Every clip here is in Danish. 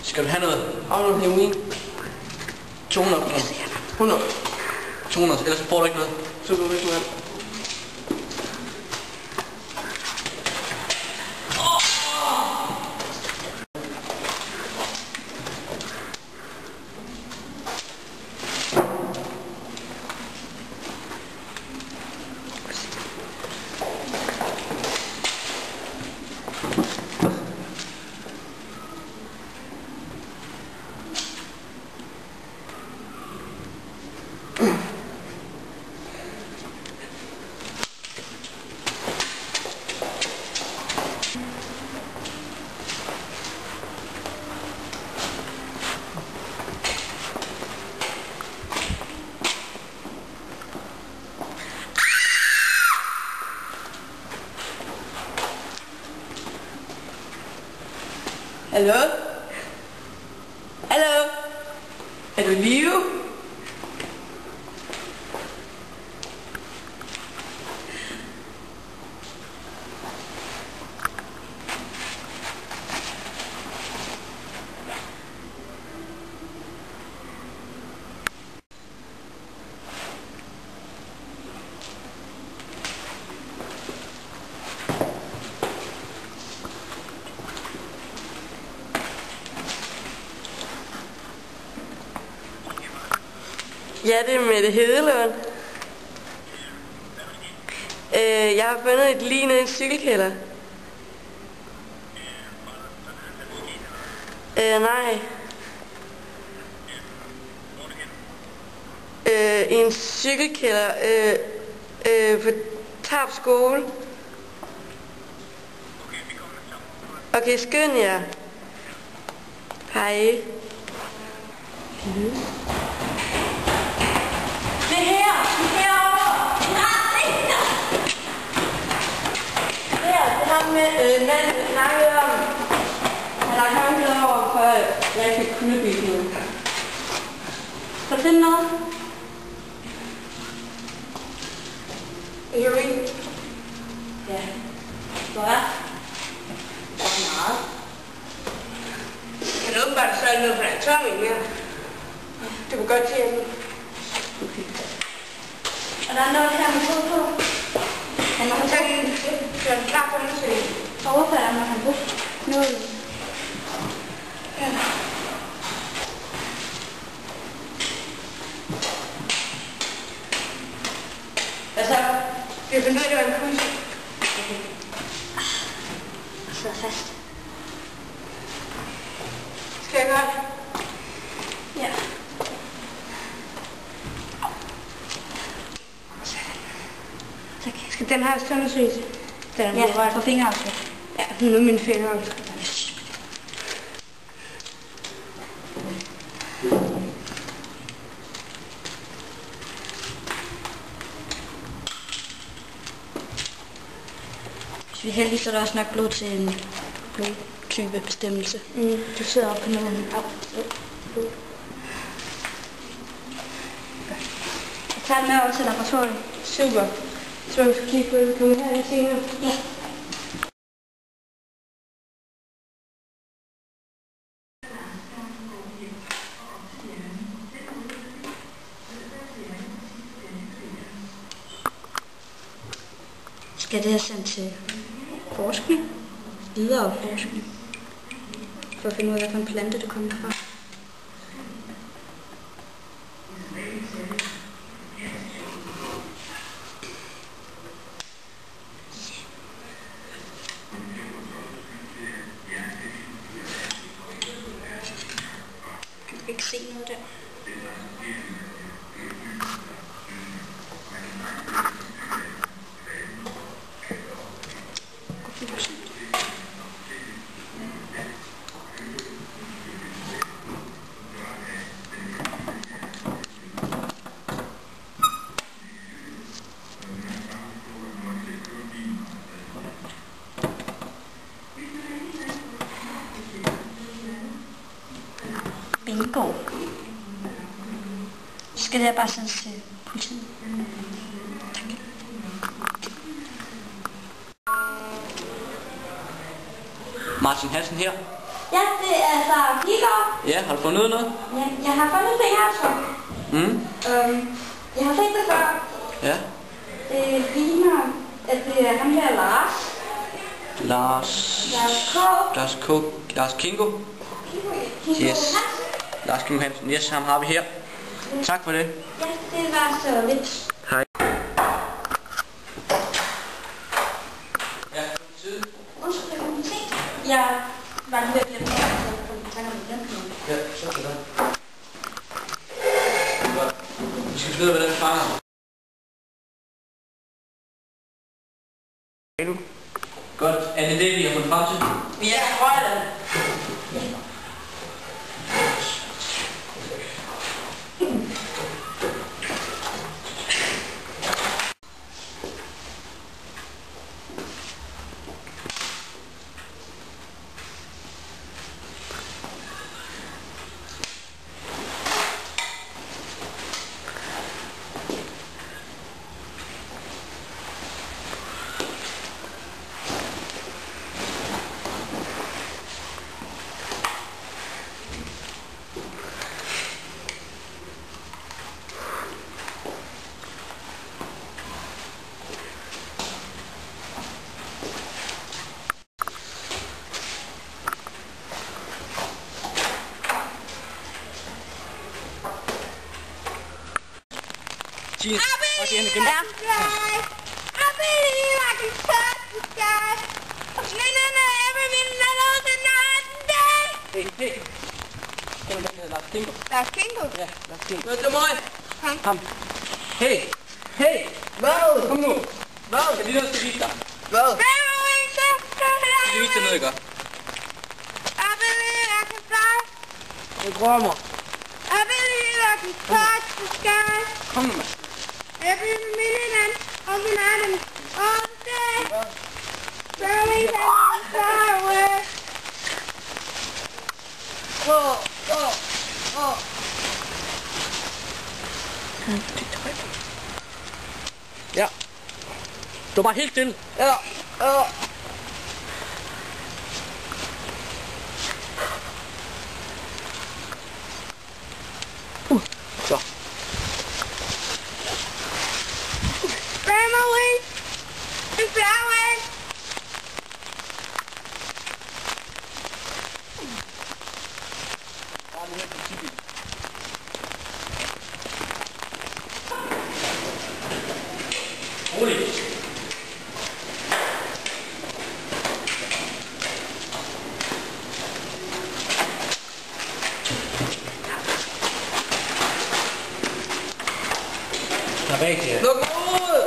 Skal du have noget? Har du noget heroin? 200 kroner. 100. 200, ellers får du ikke noget. Så går du ikke med. Hallo? Hallo? Er du i live? Ja, det er Mette Hedelund. Jeg har fundet et lig nede i en cykelkælder. Nej. I en cykelkælder på Tarp skole. Okay, skynd jer. Hej. Manden snakkede om, han har håndklæder over, for jeg kan kuldebygge noget. Kan du finde noget? Heroin? Ja. Hvor er? Hvor meget? Kan du åbenbart sørge noget for den tørring mere? Det kunne godt tjene. Okay. Og der er noget her med fod på. Han må tage en klar for undersøgelse. Og hvorfor er der, han brugt noget? Ja. Hvad så? Jeg fandt ud af, det var en puls. Okay. Jeg sidder fast. Skal jeg gøre det? Ja. Tak. Skal den her undersøgelse? Ja, for fingeraftryk. Ja, nu er mine fingeraftryk. Hvis vi er heldige, så er der også nok blod til en blodtype bestemmelse. Du sidder oppe på noget. Jeg tager den med over til laboratoriet. Super. Så vi skal kigge på det. Kommer her senere. Ja. Skal det have sendt til forskning? Videre forskning. For at finde ud af, hvilken plante det kommer fra. Jeg kan ikke se noget der. Bingo. Så skal det her bare sendes til politiet. Tak. Martin Hansen her. Ja, det er Sara Pilgaard. Ja, har du fundet noget? Ja, jeg har fundet ting her, så. Jeg har set det før. Ja. Det ligner, at det er ham her, Lars. Lars K. Lars Kingo. Yes. Lars Kingo Hansen. Yes, ham har vi her. Tak for det. Ja, det var så lidt. Hej. Ja, tid. Jeg var lige ved at blive med, så takker vi den. Ja, så er det der. Vi skal finde ud af, hvordan vi fanger. Godt. Er det det, vi har fundet frem til? Ja, jeg tror det. Cheers. I believe I can touch the sky. Every minute I know the night and day. Hey. Kender du den, Lars Kingo? Lars Kingo? Ja, Lars Kingo. Det er mig. Ham. Hey. Hvad? Kom nu. Hvad? Jeg lige noget skal vise dig. Hvad? Jeg skal vise dig noget, ikke? I believe I can fly. Jeg drømmer. I believe I can touch the sky. Kom nu, mand. Every minute and all the night and all the day. Growing down far away. Ja. Du var helt stille. Ja. Så. Spread my wings and fly away. Roligt. Slap af, ja. Luk ud!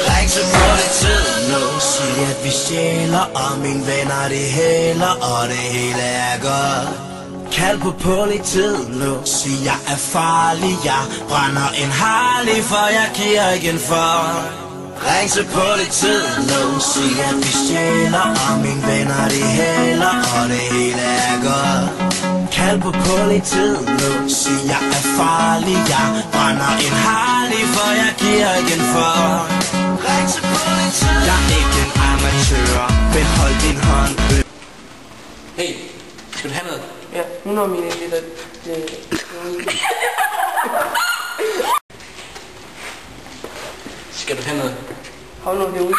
Ring til politiet nu. Sig at vi stjæler, og mine venner det hælder, og det hele er godt. Kald på politiet nu. Sig jeg er farlig, jeg brænder en Harley, for jeg giver igen for. Ring til politiet nu. Sig at vi stjæler, og mine venner det hælder, og det hele er godt. Kald på politiet nu. Sig jeg er farlig, jeg brænder en Harley, for jeg giver igen for. Ring til politiet. Jeg er ikke en amatør, men hold din hånd. Hey, skal du have noget? Ja, 100 ml. Skal du have noget? Hold nu herude.